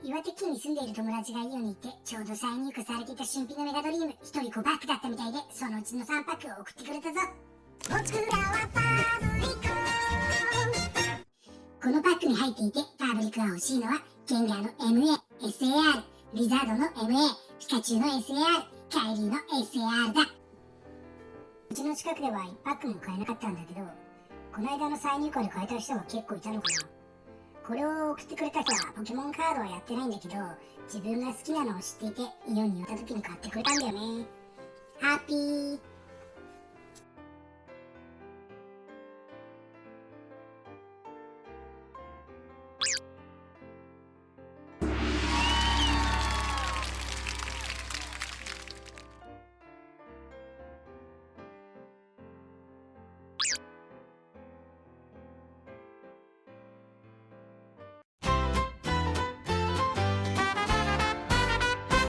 岩手県に住んでいる友達がイオンに行って、ちょうど再入荷されていた新品のメガドリーム1人5パックだったみたいで、そのうちの3パックを送ってくれたぞ。おつくらはパブリコ。このパックに入っていて、パブリコが欲しいのはケンガーの MA、SAR、リザードの MA、ピカチュウの SAR、カイリーの SAR だ。うちの近くでは1パックも買えなかったんだけど、この間の再入荷で買えた人は結構いたのかな。これを送ってくれた人はポケモンカードはやってないんだけど、自分が好きなのを知っていてイオンに寄った時に買ってくれたんだよね。ハッピー。